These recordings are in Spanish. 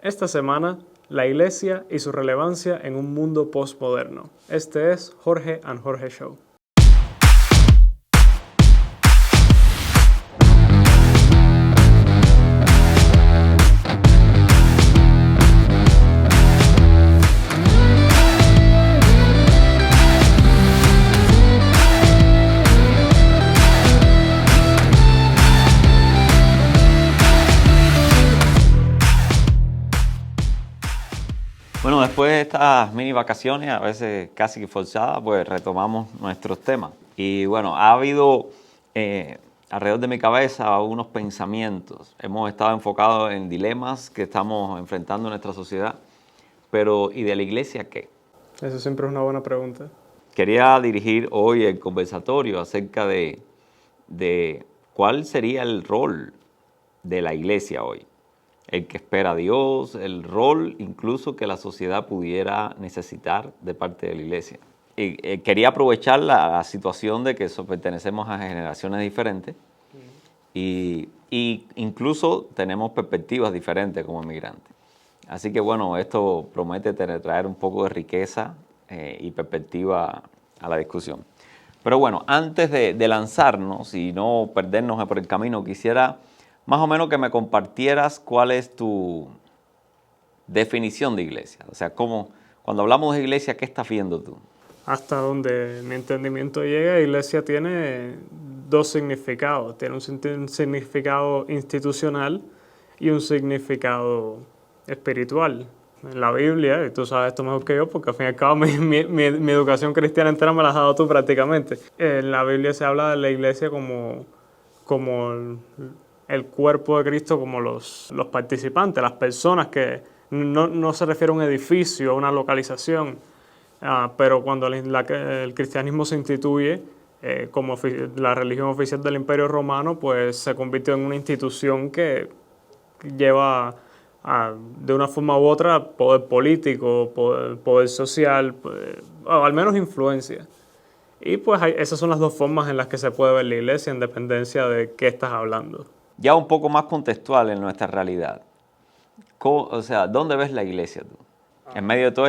Esta semana, la Iglesia y su relevancia en un mundo postmoderno. Este es Jorge and Jorge Show. Bueno, después de estas mini vacaciones, a veces casi que forzadas, pues retomamos nuestros temas. Y bueno, ha habido alrededor de mi cabeza unos pensamientos. Hemos estado enfocados en dilemas que estamos enfrentando en nuestra sociedad, pero ¿y de la iglesia qué? Eso siempre es una buena pregunta. Quería dirigir hoy el conversatorio acerca de cuál sería el rol de la iglesia hoy. El que espera a Dios, el rol incluso que la sociedad pudiera necesitar de parte de la iglesia. Y quería aprovechar la situación de que pertenecemos a generaciones diferentes y incluso tenemos perspectivas diferentes como inmigrantes. Así que bueno, esto promete traer un poco de riqueza y perspectiva a la discusión. Pero bueno, antes de lanzarnos y no perdernos por el camino, quisiera más o menos que me compartieras cuál es tu definición de iglesia. O sea, cuando hablamos de iglesia, ¿qué estás viendo tú? Hasta donde mi entendimiento llega, iglesia tiene dos significados. Tiene un significado institucional y un significado espiritual. En la Biblia, y tú sabes esto mejor que yo, porque al fin y al cabo mi educación cristiana entera me la has dado tú prácticamente. En la Biblia se habla de la iglesia como el cuerpo de Cristo, como los participantes, las personas, que no se refiere a un edificio, a una localización, pero cuando el cristianismo se instituye como la religión oficial del Imperio Romano, pues se convirtió en una institución que lleva de una forma u otra poder político, poder social, o al menos influencia. Y pues esas son las dos formas en las que se puede ver la iglesia, en dependencia de qué estás hablando. Ya un poco más contextual en nuestra realidad. O sea, ¿dónde ves la iglesia tú? En medio de todo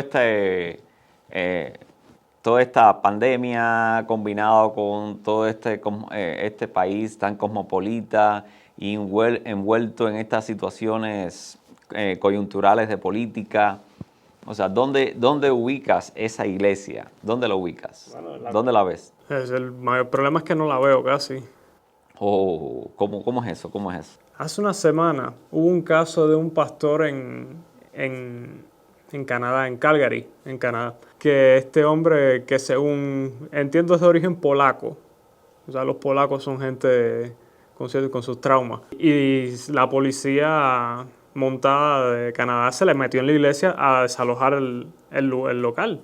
toda esta pandemia combinado con todo este país tan cosmopolita y envuelto en estas situaciones coyunturales de política. O sea, ¿dónde ubicas esa iglesia? ¿Dónde la ubicas? Bueno, ¿Dónde la ves? El mayor problema es que no la veo casi. ¿Cómo es eso? ¿Cómo es eso? Hace una semana hubo un caso de un pastor en Canadá, en Calgary, en Canadá, que este hombre, que según entiendo es de origen polaco, o sea, los polacos son gente con sus traumas, y la policía montada de Canadá se le metió en la iglesia a desalojar el local,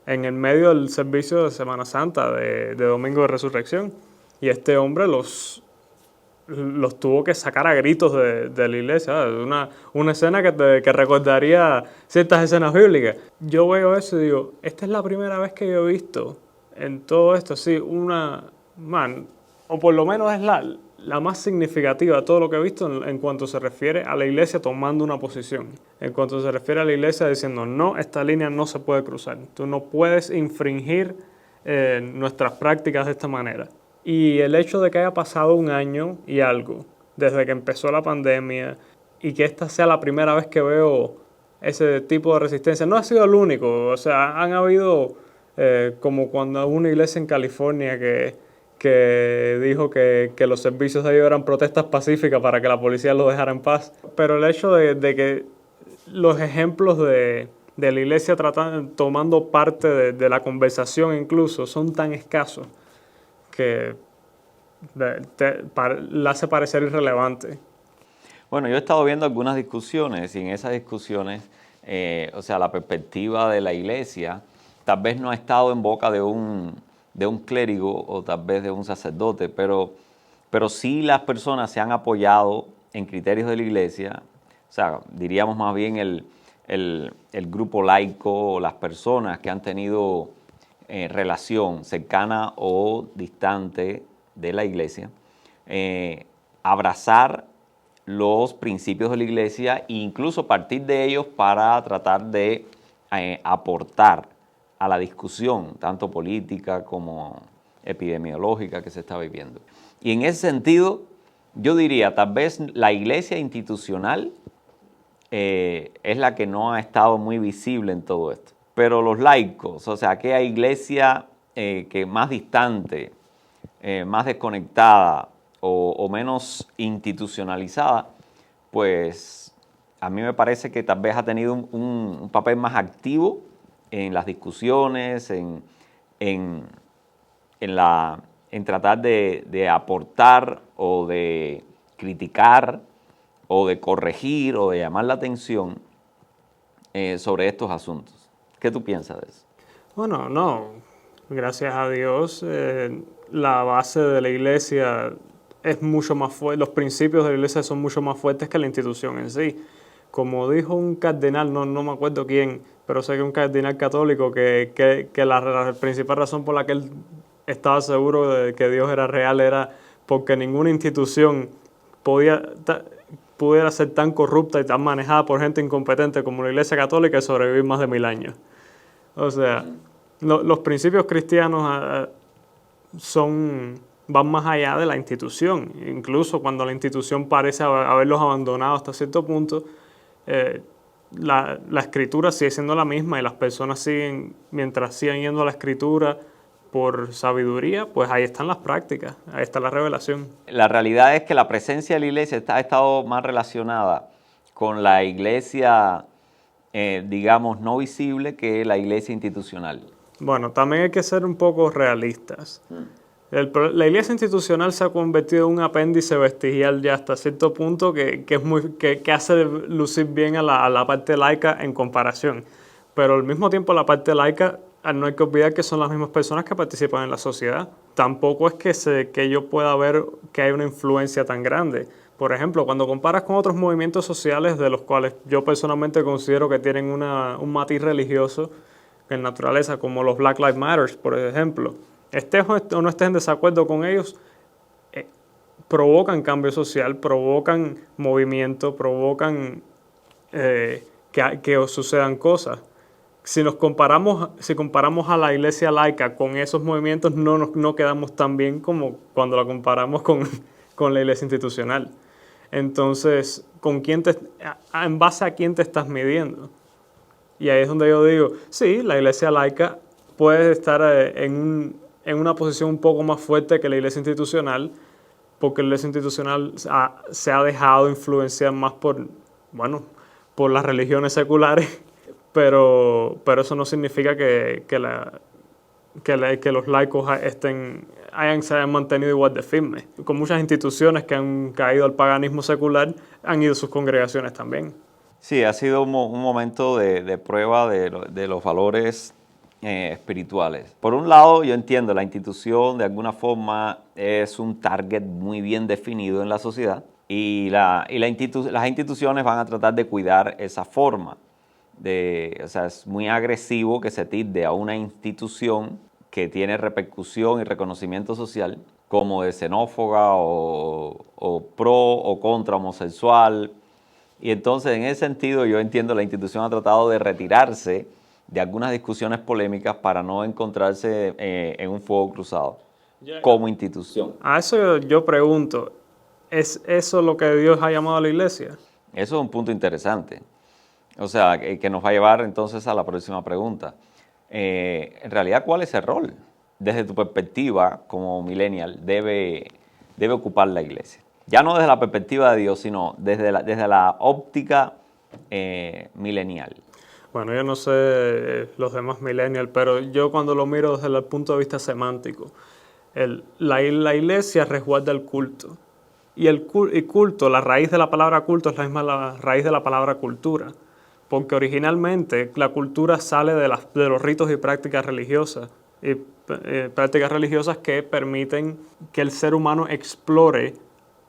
en el medio del servicio de Semana Santa, de Domingo de Resurrección, y este hombre los tuvo que sacar a gritos de la iglesia. Una escena que recordaría ciertas escenas bíblicas. Yo veo eso y digo, esta es la primera vez que yo he visto en todo esto, sí, o por lo menos es la más significativa de todo lo que he visto en cuanto se refiere a la iglesia tomando una posición. En cuanto se refiere a la iglesia diciendo, no, esta línea no se puede cruzar. Tú no puedes infringir nuestras prácticas de esta manera. Y el hecho de que haya pasado un año y algo desde que empezó la pandemia y que esta sea la primera vez que veo ese tipo de resistencia, no ha sido el único. O sea, han habido, como cuando hubo una iglesia en California que dijo que los servicios de ellos eran protestas pacíficas para que la policía los dejara en paz. Pero el hecho de que los ejemplos de la iglesia tomando parte de la conversación incluso son tan escasos que la hace parecer irrelevante. Bueno, yo he estado viendo algunas discusiones y en esas discusiones, o sea, la perspectiva de la iglesia tal vez no ha estado en boca de un clérigo o tal vez de un sacerdote, pero sí las personas se han apoyado en criterios de la iglesia, o sea, diríamos más bien el grupo laico o las personas que han tenido relación cercana o distante de la iglesia, abrazar los principios de la iglesia e incluso partir de ellos para tratar de aportar a la discusión, tanto política como epidemiológica que se está viviendo. Y en ese sentido, yo diría, tal vez la iglesia institucional es la que no ha estado muy visible en todo esto. Pero los laicos, o sea, aquella iglesia que más distante, más desconectada o menos institucionalizada, pues a mí me parece que tal vez ha tenido un papel más activo en las discusiones, en tratar de aportar o de criticar o de corregir o de llamar la atención sobre estos asuntos. ¿Qué tú piensas de eso? Bueno, no, gracias a Dios, la base de la iglesia es mucho más fuerte, los principios de la iglesia son mucho más fuertes que la institución en sí. Como dijo un cardenal, no me acuerdo quién, pero sé que un cardenal católico, que la principal razón por la que él estaba seguro de que Dios era real era porque ninguna institución pudiera ser tan corrupta y tan manejada por gente incompetente como la Iglesia Católica y sobrevivir más de 1000 años. O sea, los principios cristianos van más allá de la institución. Incluso cuando la institución parece haberlos abandonado hasta cierto punto, la escritura sigue siendo la misma y las personas mientras sigan yendo a la escritura por sabiduría, pues ahí están las prácticas, ahí está la revelación. La realidad es que la presencia de la iglesia ha estado más relacionada con la iglesia, digamos, no visible que la iglesia institucional. Bueno, también hay que ser un poco realistas. La iglesia institucional se ha convertido en un apéndice vestigial ya hasta cierto punto que hace lucir bien a la parte laica en comparación. Pero al mismo tiempo la parte laica, no hay que olvidar que son las mismas personas que participan en la sociedad. Tampoco es que yo pueda ver que hay una influencia tan grande. Por ejemplo, cuando comparas con otros movimientos sociales de los cuales yo personalmente considero que tienen un matiz religioso en naturaleza, como los Black Lives Matter, por ejemplo, estés o no estés en desacuerdo con ellos, provocan cambio social, provocan movimiento, provocan que sucedan cosas. Si comparamos a la iglesia laica con esos movimientos, no quedamos tan bien como cuando la comparamos con la iglesia institucional. Entonces, ¿en base a quién te estás midiendo? Y ahí es donde yo digo, sí, la iglesia laica puede estar en una posición un poco más fuerte que la iglesia institucional, porque la iglesia institucional se ha dejado influenciar más por las religiones seculares, pero eso no significa que los laicos se hayan mantenido igual de firmes. Con muchas instituciones que han caído al paganismo secular, han ido sus congregaciones también. Sí, ha sido un momento de prueba de los valores espirituales. Por un lado, yo entiendo, la institución de alguna forma es un target muy bien definido en la sociedad y las instituciones van a tratar de cuidar esa forma. O sea, es muy agresivo que se tilde a una institución que tiene repercusión y reconocimiento social como de xenófoba o pro o contra homosexual. Y entonces, en ese sentido, yo entiendo la institución ha tratado de retirarse de algunas discusiones polémicas para no encontrarse en un fuego cruzado como institución. A eso yo pregunto, ¿es eso lo que Dios ha llamado a la iglesia? Eso es un punto interesante. O sea, que nos va a llevar entonces a la próxima pregunta. En realidad, ¿cuál es el rol? Desde tu perspectiva como millennial, debe ocupar la iglesia. Ya no desde la perspectiva de Dios, sino desde la óptica millennial. Bueno, yo no sé los demás millennials, pero yo cuando lo miro desde el punto de vista semántico, la iglesia resguarda el culto. Y el culto, la raíz de la palabra culto es la misma raíz de la palabra cultura. Porque originalmente la cultura sale de los ritos y prácticas religiosas. Y prácticas religiosas que permiten que el ser humano explore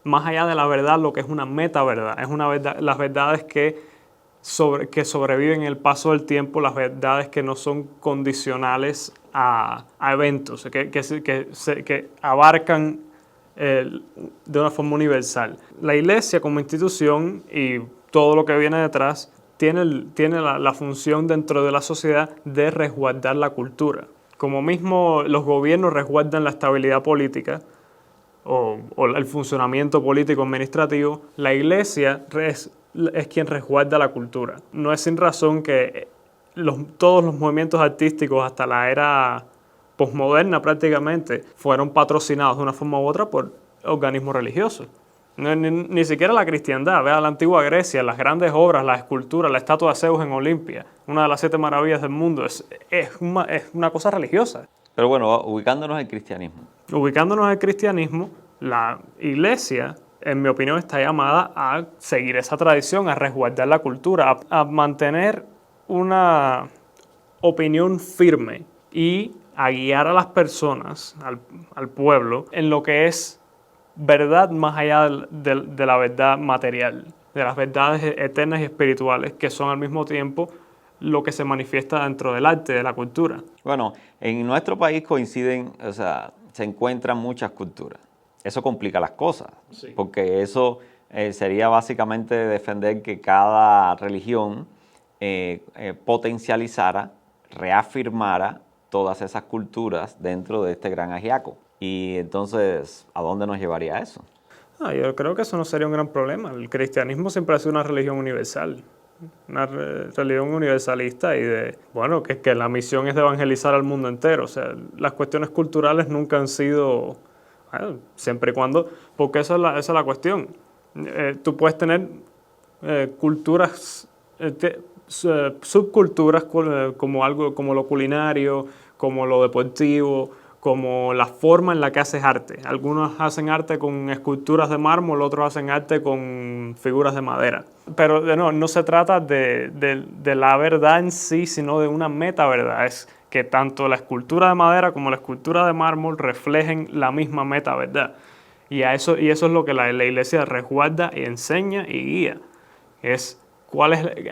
más allá de la verdad lo que es una metaverdad. Es una verdad, las verdades que sobreviven en el paso del tiempo, las verdades que no son condicionales a eventos, que abarcan de una forma universal. La iglesia como institución y todo lo que viene detrás tiene la función dentro de la sociedad de resguardar la cultura. Como mismo los gobiernos resguardan la estabilidad política o el funcionamiento político administrativo, la iglesia es quien resguarda la cultura. No es sin razón que todos los movimientos artísticos hasta la era posmoderna prácticamente fueron patrocinados de una forma u otra por organismos religiosos. Ni siquiera la cristiandad, vea la antigua Grecia, las grandes obras, las esculturas, la estatua de Zeus en Olimpia, una de las 7 maravillas del mundo, es una cosa religiosa. Pero bueno, ubicándonos en el cristianismo. Ubicándonos en el cristianismo, la iglesia, en mi opinión, está llamada a seguir esa tradición, a resguardar la cultura, a mantener una opinión firme y a guiar a las personas, al pueblo, en lo que es verdad más allá de la verdad material, de las verdades eternas y espirituales, que son al mismo tiempo lo que se manifiesta dentro del arte, de la cultura. Bueno, en nuestro país coinciden, o sea, se encuentran muchas culturas. Eso complica las cosas, sí, porque eso sería básicamente defender que cada religión potencializara, reafirmara todas esas culturas dentro de este gran ajiaco. Y entonces, ¿a dónde nos llevaría eso? Yo creo que eso no sería un gran problema. El cristianismo siempre ha sido una religión universal, una religión universalista y que la misión es de evangelizar al mundo entero. O sea, las cuestiones culturales nunca han sido, siempre y cuando, porque esa es la cuestión. Tú puedes tener culturas, subculturas como lo culinario, como lo deportivo, como la forma en la que haces arte. Algunos hacen arte con esculturas de mármol, otros hacen arte con figuras de madera. Pero no se trata de la verdad en sí, sino de una metaverdad. Es que tanto la escultura de madera como la escultura de mármol reflejen la misma metaverdad. Y eso es lo que la iglesia resguarda y enseña y guía. Es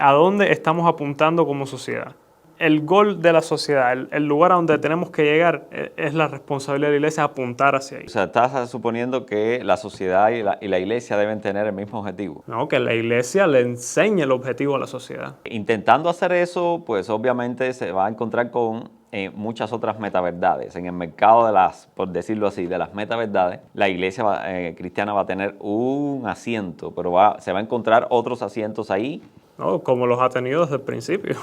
a dónde estamos apuntando como sociedad. El gol de la sociedad, el lugar a donde tenemos que llegar, es la responsabilidad de la iglesia apuntar hacia ahí. O sea, estás suponiendo que la sociedad y la iglesia deben tener el mismo objetivo. No, que la iglesia le enseñe el objetivo a la sociedad. Intentando hacer eso, pues obviamente se va a encontrar con muchas otras metaverdades. En el mercado por decirlo así, de las metaverdades, la iglesia cristiana va a tener un asiento, pero se va a encontrar otros asientos ahí. No, como los ha tenido desde el principio.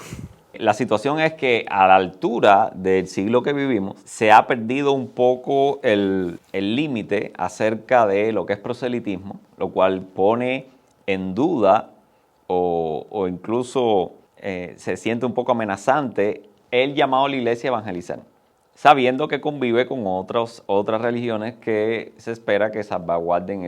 La situación es que a la altura del siglo que vivimos se ha perdido un poco el límite acerca de lo que es proselitismo, lo cual pone en duda o incluso se siente un poco amenazante el llamado a la iglesia a evangelizar, sabiendo que convive con otras religiones que se espera que salvaguarden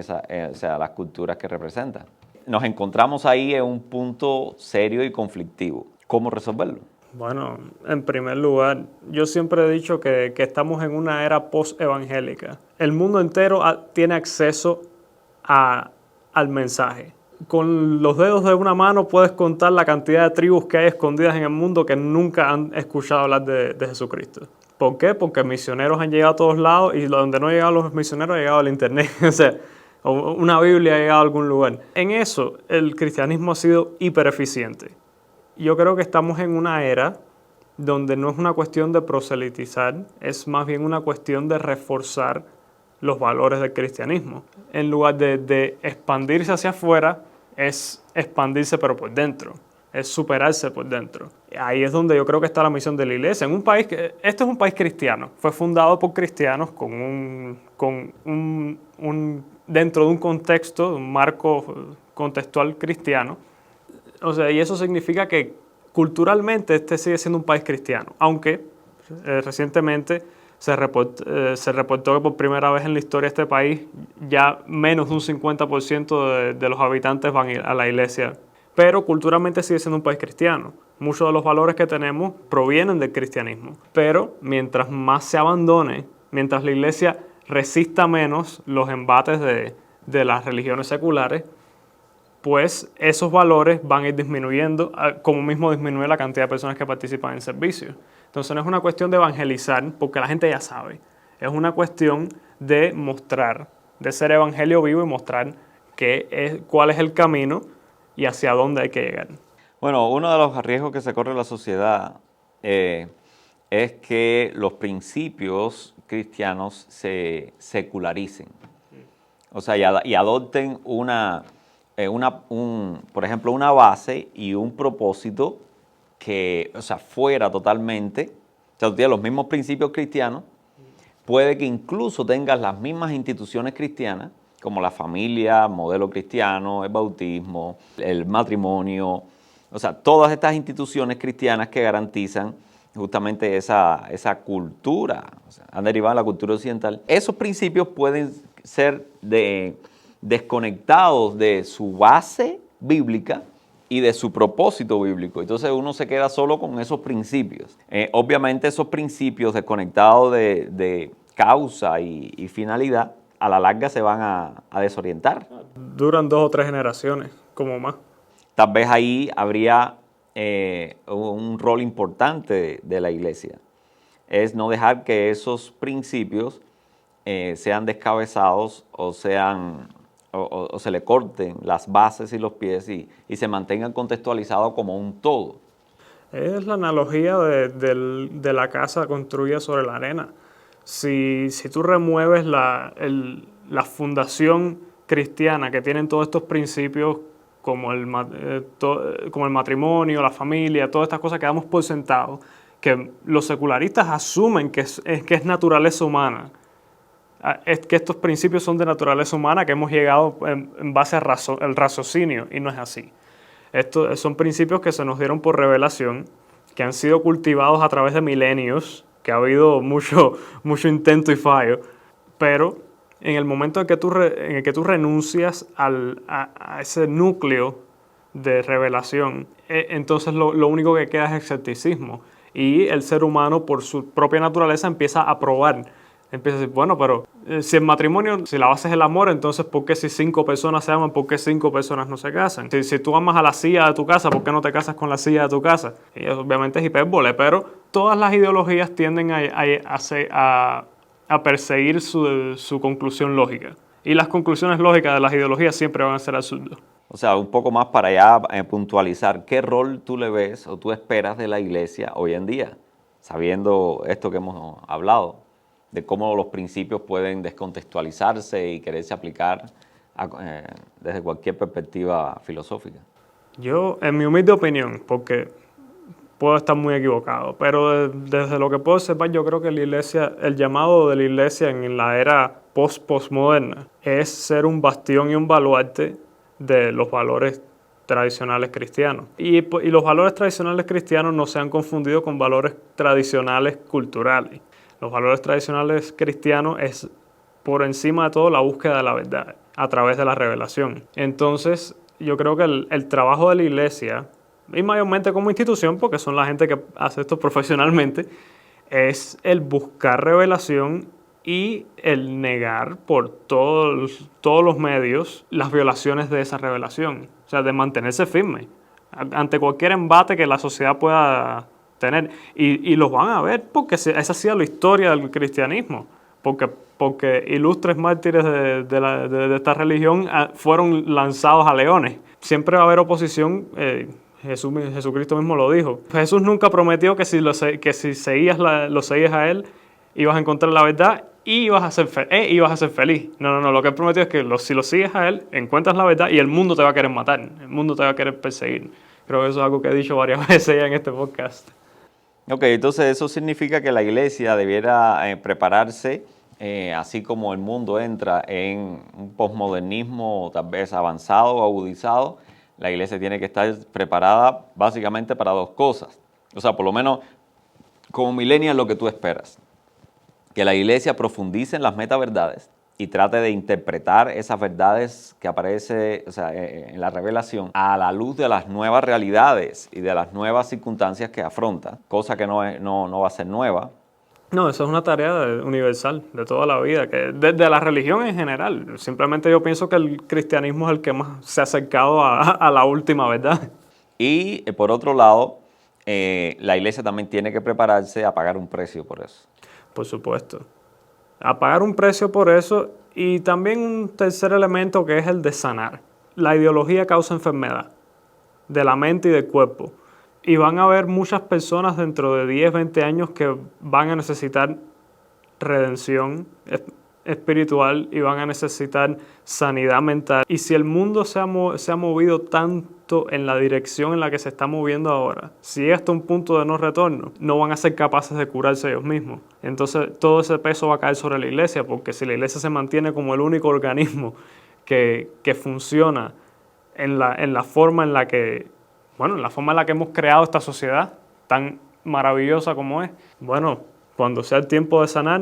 las culturas que representan. Nos encontramos ahí en un punto serio y conflictivo. ¿Cómo resolverlo? Bueno, en primer lugar, yo siempre he dicho que estamos en una era post-evangélica. El mundo entero tiene acceso al mensaje. Con los dedos de una mano puedes contar la cantidad de tribus que hay escondidas en el mundo que nunca han escuchado hablar de Jesucristo. ¿Por qué? Porque misioneros han llegado a todos lados y donde no han llegado los misioneros ha llegado el internet. O sea, una Biblia ha llegado a algún lugar. En eso, el cristianismo ha sido hipereficiente. Yo creo que estamos en una era donde no es una cuestión de proselitizar, es más bien una cuestión de reforzar los valores del cristianismo. En lugar de expandirse hacia afuera, es expandirse pero por dentro, es superarse por dentro. Ahí es donde yo creo que está la misión de la iglesia. Este es un país cristiano, fue fundado por cristianos dentro de un contexto, un marco contextual cristiano. O sea, y eso significa que culturalmente este sigue siendo un país cristiano, aunque recientemente se reportó que por primera vez en la historia de este país ya menos de un 50% de los habitantes van a la iglesia. Pero culturalmente sigue siendo un país cristiano. Muchos de los valores que tenemos provienen del cristianismo. Pero mientras más se abandone, mientras la iglesia resista menos los embates de las religiones seculares, pues esos valores van a ir disminuyendo, como mismo disminuye la cantidad de personas que participan en servicio. Entonces no es una cuestión de evangelizar, porque la gente ya sabe. Es una cuestión de mostrar de ser evangelio vivo y mostrar cuál es el camino y hacia dónde hay que llegar. Bueno, uno de los riesgos que se corre en la sociedad es que los principios cristianos se secularicen. O sea, y adopten por ejemplo, una base y un propósito que, o sea, fuera totalmente, o sea, tú tienes los mismos principios cristianos, puede que incluso tengas las mismas instituciones cristianas, como la familia, modelo cristiano, el bautismo, el matrimonio, o sea, todas estas instituciones cristianas que garantizan justamente esa cultura, o sea, han derivado de la cultura occidental. Esos principios pueden ser desconectados de su base bíblica y de su propósito bíblico. Entonces uno se queda solo con esos principios. Obviamente esos principios desconectados de causa y finalidad, a la larga se van a desorientar. Duran 2 o 3 generaciones, como más. Tal vez ahí habría un rol importante de la iglesia. Es no dejar que esos principios sean descabezados o se le corten las bases y los pies y se mantengan contextualizados como un todo. Es la analogía de la casa construida sobre la arena. Si tú remueves la fundación cristiana que tienen todos estos principios como el matrimonio, la familia, todas estas cosas que damos por sentado, que los secularistas asumen que es naturaleza humana, es que estos principios son de naturaleza humana, que hemos llegado en base al raciocinio, y no es así. Estos son principios que se nos dieron por revelación, que han sido cultivados a través de milenios, que ha habido mucho intento y fallo, pero en el momento en el que tú renuncias a ese núcleo de revelación, entonces lo único que queda es escepticismo. Y el ser humano, por su propia naturaleza, empieza a probar. Empieza a decir, bueno, pero si el matrimonio, si la base es el amor, entonces ¿por qué si 5 personas se aman, por qué 5 personas no se casan? Si tú amas a la silla de tu casa, ¿por qué no te casas con la silla de tu casa? Y eso obviamente es hipérbole, pero todas las ideologías tienden a perseguir su conclusión lógica. Y las conclusiones lógicas de las ideologías siempre van a ser absurdas. O sea, un poco más para allá puntualizar, ¿qué rol tú le ves o tú esperas de la iglesia hoy en día? Sabiendo esto que hemos hablado, de cómo los principios pueden descontextualizarse y quererse aplicar desde cualquier perspectiva filosófica. Yo, en mi humilde opinión, porque puedo estar muy equivocado, pero desde lo que puedo observar, yo creo que la iglesia, el llamado de la iglesia en la era postmoderna es ser un bastión y un baluarte de los valores tradicionales cristianos. Y los valores tradicionales cristianos no se han confundido con valores tradicionales culturales. Los valores tradicionales cristianos es, por encima de todo, la búsqueda de la verdad a través de la revelación. Entonces, yo creo que el trabajo de la iglesia, y mayormente como institución, porque son la gente que hace esto profesionalmente, es el buscar revelación y el negar por todos los medios las violaciones de esa revelación. O sea, de mantenerse firme ante cualquier embate que la sociedad pueda tener. Y los van a ver porque esa ha sido la historia del cristianismo. Porque ilustres mártires de esta religión fueron lanzados a leones. Siempre va a haber oposición. Jesucristo mismo lo dijo. Jesús nunca prometió que si lo seguías a él, ibas a encontrar la verdad y ibas a ser feliz. No. Lo que él prometió es que si lo sigues a él, encuentras la verdad y el mundo te va a querer matar. El mundo te va a querer perseguir. Creo que eso es algo que he dicho varias veces ya en este podcast. Ok, entonces eso significa que la iglesia debiera prepararse, así como el mundo entra en un posmodernismo tal vez avanzado o agudizado. La iglesia tiene que estar preparada básicamente para 2 cosas. O sea, por lo menos como millennial lo que tú esperas. Que la iglesia profundice en las metaverdades y trate de interpretar esas verdades que aparecen, o sea, en la revelación a la luz de las nuevas realidades y de las nuevas circunstancias que afronta, cosa que no va a ser nueva. No, eso es una tarea universal de toda la vida, que de la religión en general. Simplemente yo pienso que el cristianismo es el que más se ha acercado a la última verdad. Y por otro lado, la iglesia también tiene que prepararse a pagar un precio por eso. Por supuesto. A pagar un precio por eso Y también un tercer elemento que es el de sanar. La ideología causa enfermedad de la mente y del cuerpo. Y van a haber muchas personas dentro de 10, 20 años que van a necesitar redención espiritual y van a necesitar sanidad mental. Y si el mundo se ha movido tanto en la dirección en la que se está moviendo ahora, si llega hasta un punto de no retorno, no van a ser capaces de curarse ellos mismos. Entonces todo ese peso va a caer sobre la iglesia, porque si la iglesia se mantiene como el único organismo que funciona en la forma en la que, bueno, en la forma en la que hemos creado esta sociedad tan maravillosa como es, bueno, cuando sea el tiempo de sanar,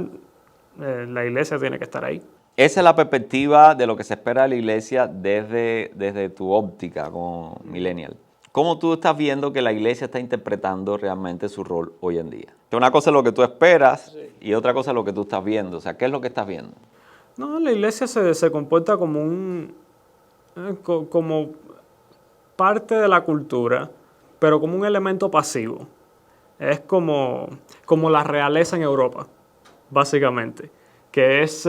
la iglesia tiene que estar ahí. Esa es la perspectiva de lo que se espera de la iglesia desde tu óptica como millennial. ¿Cómo tú estás viendo que la iglesia está interpretando realmente su rol hoy en día? Que una cosa es lo que tú esperas y otra cosa es lo que tú estás viendo. O sea, ¿qué es lo que estás viendo? No, la iglesia se comporta como como parte de la cultura, pero como un elemento pasivo. Es como la realeza en Europa, básicamente, que es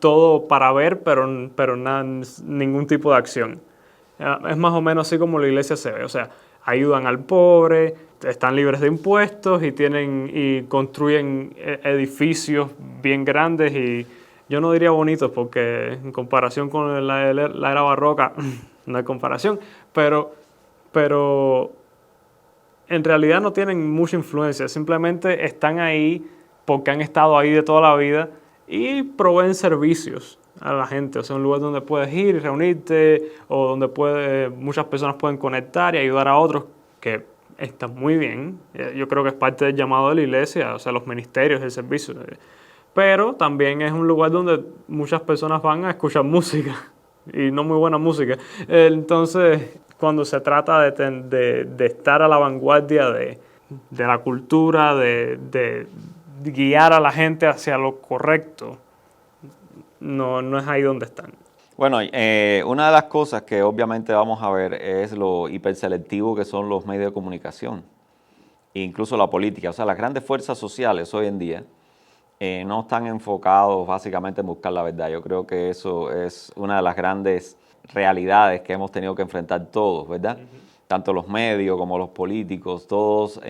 todo para ver, pero nada, ningún tipo de acción. Es más o menos así como la iglesia se ve, o sea, ayudan al pobre, están libres de impuestos y construyen edificios bien grandes y yo no diría bonitos porque en comparación con la era barroca no hay comparación, pero en realidad no tienen mucha influencia, simplemente están ahí porque han estado ahí de toda la vida y proveen servicios a la gente, o sea, un lugar donde puedes ir y reunirte o donde muchas personas pueden conectar y ayudar a otros, que está muy bien. Yo creo que es parte del llamado de la iglesia, o sea, los ministerios, el servicio. Pero también es un lugar donde muchas personas van a escuchar música y no muy buena música. Entonces, cuando se trata de estar a la vanguardia de la cultura, de guiar a la gente hacia lo correcto, no es ahí donde están. Bueno, una de las cosas que obviamente vamos a ver es lo hiperselectivo que son los medios de comunicación, e incluso la política. O sea, las grandes fuerzas sociales hoy en día no están enfocados básicamente en buscar la verdad. Yo creo que eso es una de las grandes realidades que hemos tenido que enfrentar todos, ¿verdad? Tanto los medios como los políticos, todos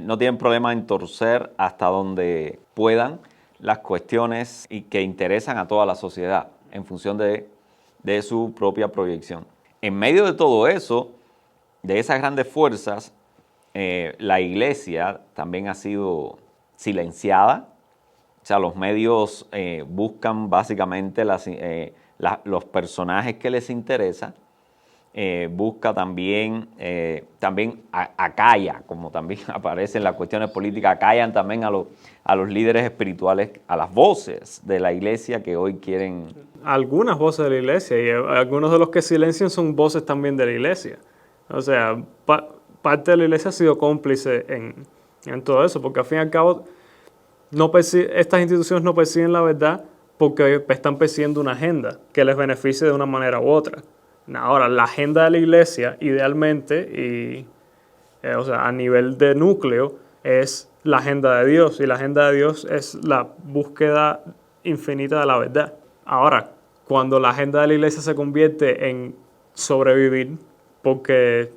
no tienen problema en torcer hasta donde puedan las cuestiones y que interesan a toda la sociedad en función de su propia proyección. En medio de todo eso, de esas grandes fuerzas, la iglesia también ha sido silenciada. O sea, los medios buscan básicamente los personajes que les interesan. Busca también acalla, como también aparece en las cuestiones políticas, acallan también a los líderes espirituales, a las voces de la iglesia que hoy quieren. Algunas voces de la iglesia y algunos de los que silencian son voces también de la iglesia. O sea, parte de la iglesia ha sido cómplice en todo eso, porque al fin y al cabo estas instituciones no persiguen la verdad porque están persiguiendo una agenda que les beneficie de una manera u otra. Ahora, la agenda de la iglesia, idealmente, o sea, a nivel de núcleo, es la agenda de Dios, y la agenda de Dios es la búsqueda infinita de la verdad. Ahora, cuando la agenda de la iglesia se convierte en sobrevivir, porque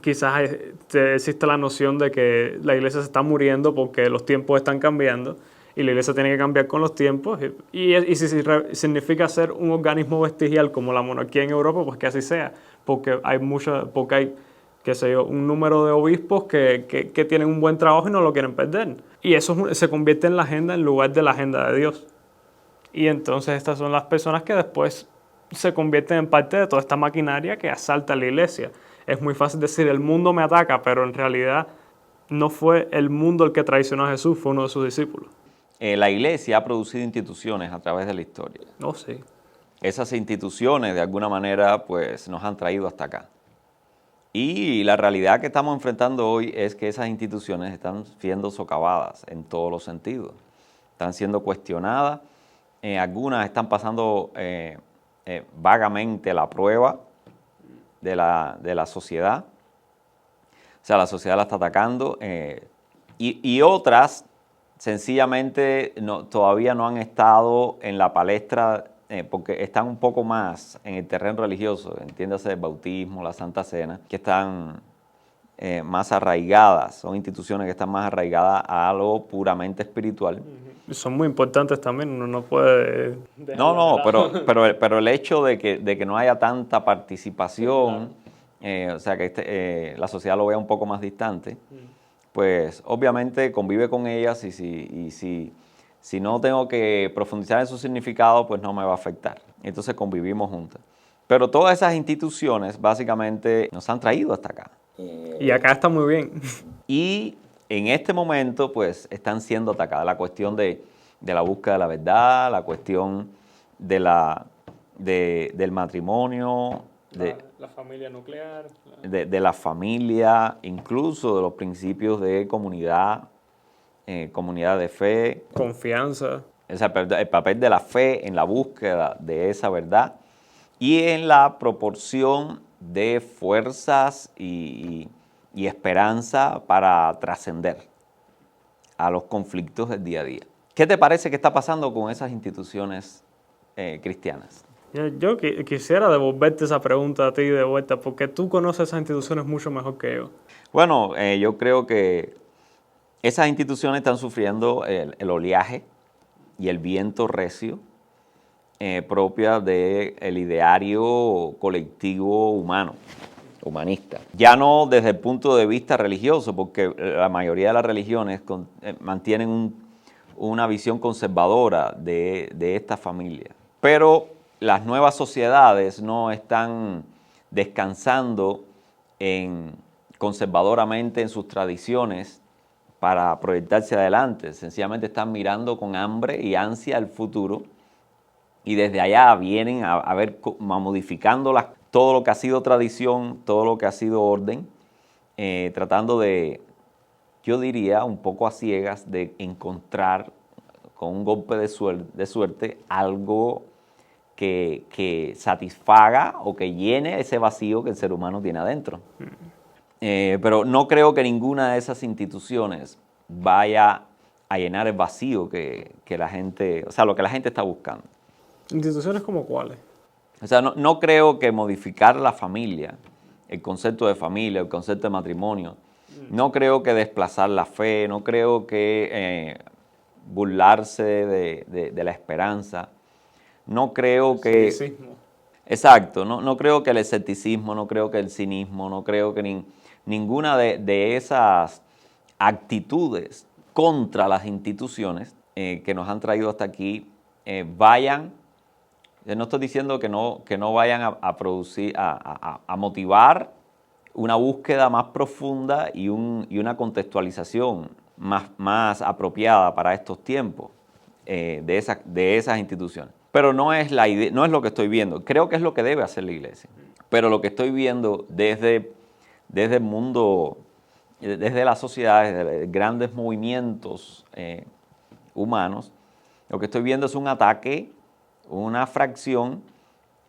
quizás existe la noción de que la iglesia se está muriendo porque los tiempos están cambiando, y la iglesia tiene que cambiar con los tiempos, y si significa ser un organismo vestigial como la monarquía en Europa, pues que así sea, porque hay qué sé yo, un número de obispos que tienen un buen trabajo y no lo quieren perder. Y eso se convierte en la agenda en lugar de la agenda de Dios. Y entonces estas son las personas que después se convierten en parte de toda esta maquinaria que asalta a la iglesia. Es muy fácil decir, el mundo me ataca, pero en realidad no fue el mundo el que traicionó a Jesús, fue uno de sus discípulos. La iglesia ha producido instituciones a través de la historia. Oh, sí. Esas instituciones de alguna manera pues nos han traído hasta acá. Y la realidad que estamos enfrentando hoy es que esas instituciones están siendo socavadas en todos los sentidos. Están siendo cuestionadas. Algunas están pasando vagamente la prueba de la sociedad. O sea, la sociedad la está atacando. Y otras sencillamente todavía no han estado en la palestra porque están un poco más en el terreno religioso, entiéndase el bautismo, la Santa Cena, que están más arraigadas, son instituciones que están más arraigadas a lo puramente espiritual. Son muy importantes también, uno no puede No, pero el hecho de que no haya tanta participación, o sea, que la sociedad lo vea un poco más distante, pues obviamente convive con ellas y si no tengo que profundizar en su significado, pues no me va a afectar. Entonces convivimos juntas. Pero todas esas instituciones básicamente nos han traído hasta acá. Y acá está muy bien. Y en este momento, pues, están siendo atacadas. La cuestión de la búsqueda de la verdad, la cuestión del matrimonio, La familia nuclear. de la familia, incluso de los principios de comunidad, comunidad de fe. Confianza. O sea, el papel de la fe en la búsqueda de esa verdad y en la proporción de fuerzas y esperanza para trascender a los conflictos del día a día. ¿Qué te parece que está pasando con esas instituciones cristianas? Yo quisiera devolverte esa pregunta a ti de vuelta, porque tú conoces esas instituciones mucho mejor que yo. Bueno, yo creo que esas instituciones están sufriendo el oleaje y el viento recio propia del ideario colectivo humano, humanista. Ya no desde el punto de vista religioso, porque la mayoría de las religiones mantienen una visión conservadora de esta familia. Pero las nuevas sociedades no están descansando conservadoramente en sus tradiciones para proyectarse adelante. Sencillamente están mirando con hambre y ansia el futuro y desde allá vienen a ver, modificando todo lo que ha sido tradición, todo lo que ha sido orden, tratando de, yo diría, un poco a ciegas, de encontrar con un golpe de suerte algo que satisfaga o que llene ese vacío que el ser humano tiene adentro. Pero no creo que ninguna de esas instituciones vaya a llenar el vacío que la gente, o sea, lo que la gente está buscando. ¿Instituciones como cuáles? O sea, no creo que modificar la familia, el concepto de familia, el concepto de matrimonio, no creo que desplazar la fe, no creo que burlarse de la esperanza, no creo que... Escepticismo. Exacto, no creo que el escepticismo, no creo que el cinismo, no creo que ninguna de esas actitudes contra las instituciones que nos han traído hasta aquí vayan. No estoy diciendo que no vayan a producir, a motivar una búsqueda más profunda y una contextualización más apropiada para estos tiempos de esas instituciones. Pero no es la idea, no es lo que estoy viendo. Creo que es lo que debe hacer la iglesia. Pero lo que estoy viendo desde el mundo, desde las sociedades, desde grandes movimientos humanos, lo que estoy viendo es un ataque, una fracción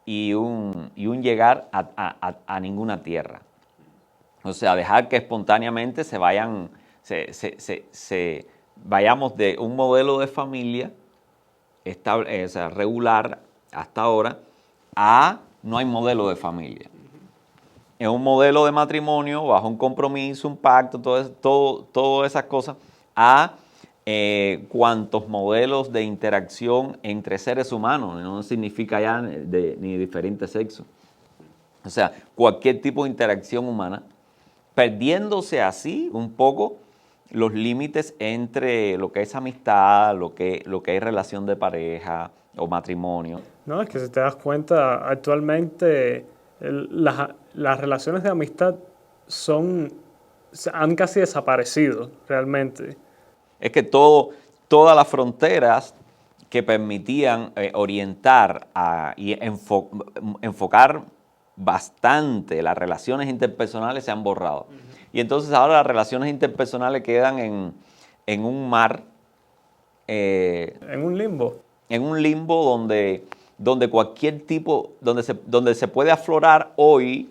y un llegar a ninguna tierra. O sea, dejar que espontáneamente vayamos de un modelo de familia o sea, regular hasta ahora a no hay modelo de familia. Es un modelo de matrimonio bajo un compromiso, un pacto, todas esas cosas, a cuantos modelos de interacción entre seres humanos, no significa ya ni de diferente sexo. O sea, cualquier tipo de interacción humana, perdiéndose así un poco los límites entre lo que es amistad, lo que es relación de pareja o matrimonio. No, es que si te das cuenta, actualmente las relaciones de amistad han casi desaparecido realmente. Es que todas las fronteras que permitían orientar y enfocar bastante las relaciones interpersonales se han borrado. Y entonces ahora las relaciones interpersonales quedan en un mar. En un limbo. En un limbo donde cualquier tipo, donde se puede aflorar hoy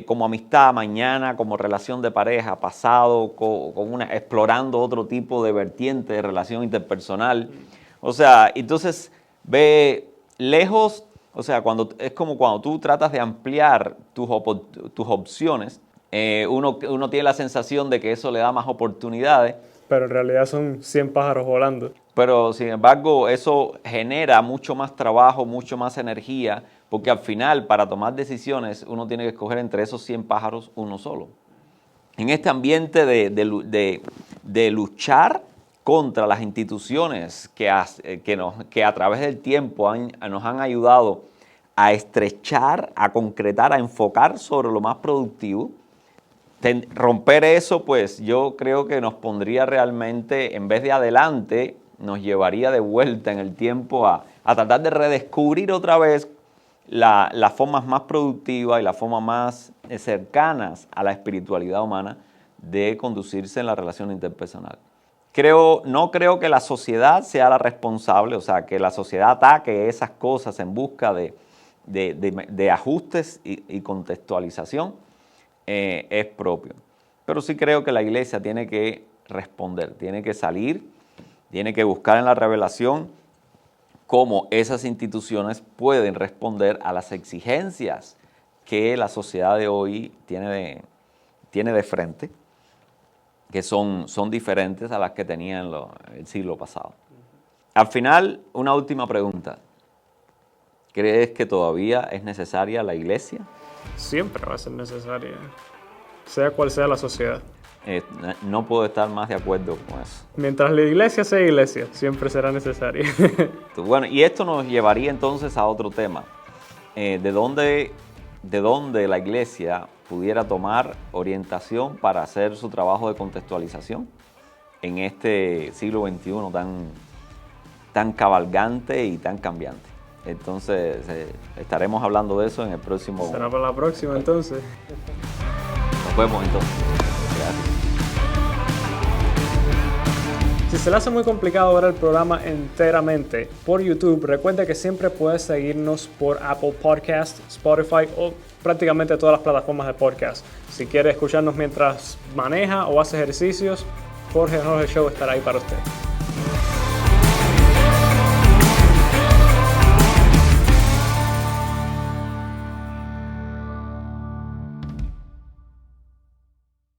como amistad, mañana como relación de pareja, pasado explorando otro tipo de vertiente de relación interpersonal. O sea, entonces ve lejos, o sea, es como cuando tú tratas de ampliar tus opciones, uno tiene la sensación de que eso le da más oportunidades. Pero en realidad son 100 pájaros volando. Pero sin embargo, eso genera mucho más trabajo, mucho más energía, porque al final, para tomar decisiones, uno tiene que escoger entre esos 100 pájaros uno solo. En este ambiente de luchar contra las instituciones que a través del tiempo nos han ayudado a estrechar, a concretar, a enfocar sobre lo más productivo, romper eso, pues yo creo que nos pondría realmente, en vez de adelante, nos llevaría de vuelta en el tiempo a tratar de redescubrir otra vez las formas más productivas y las formas más cercanas a la espiritualidad humana de conducirse en la relación interpersonal. No creo que la sociedad sea la responsable, o sea, que la sociedad ataque esas cosas en busca de ajustes y contextualización. Es propio. Pero sí creo que la iglesia tiene que responder, tiene que salir, tiene que buscar en la revelación cómo esas instituciones pueden responder a las exigencias que la sociedad de hoy tiene de frente, que son diferentes a las que tenía en el siglo pasado. Al final, una última pregunta. ¿Crees que todavía es necesaria la iglesia? Siempre va a ser necesaria, sea cual sea la sociedad. No puedo estar más de acuerdo con eso. Mientras la iglesia sea iglesia, siempre será necesaria. Bueno, y esto nos llevaría entonces a otro tema. ¿De dónde la iglesia pudiera tomar orientación para hacer su trabajo de contextualización en este siglo XXI tan cabalgante y tan cambiante? Entonces, estaremos hablando de eso en el próximo... Será para la próxima, entonces. Nos vemos entonces. Gracias. Si se le hace muy complicado ver el programa enteramente por YouTube, recuerda que siempre puedes seguirnos por Apple Podcasts, Spotify o prácticamente todas las plataformas de podcast. Si quieres escucharnos mientras maneja o hace ejercicios, Jorge Show estará ahí para usted.